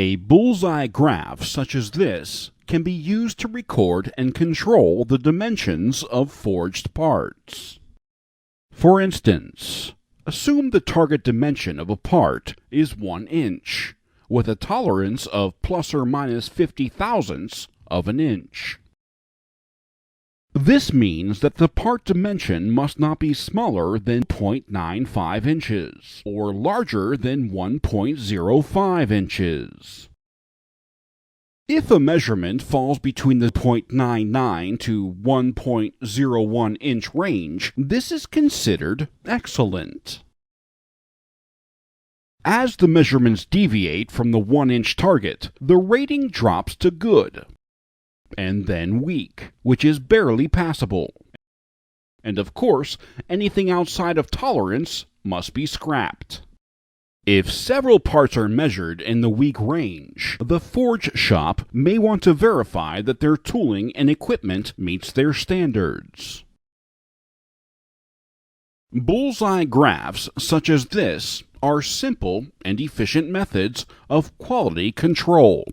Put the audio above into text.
A bullseye graph such as this can be used to record and control the dimensions of forged parts. For instance, assume the target dimension of a part is 1 inch, with a tolerance of plus or minus 50 thousandths of an inch. This means that the part dimension must not be smaller than 0.95 inches, or larger than 1.05 inches. If a measurement falls between the 0.99 to 1.01 inch range, this is considered excellent. As the measurements deviate from the 1 inch target, the rating drops to good, and then weak, which is barely passable. And of course, anything outside of tolerance must be scrapped. If several parts are measured in the weak range, the forge shop may want to verify that their tooling and equipment meets their standards. Bullseye graphs such as this are simple and efficient methods of quality control.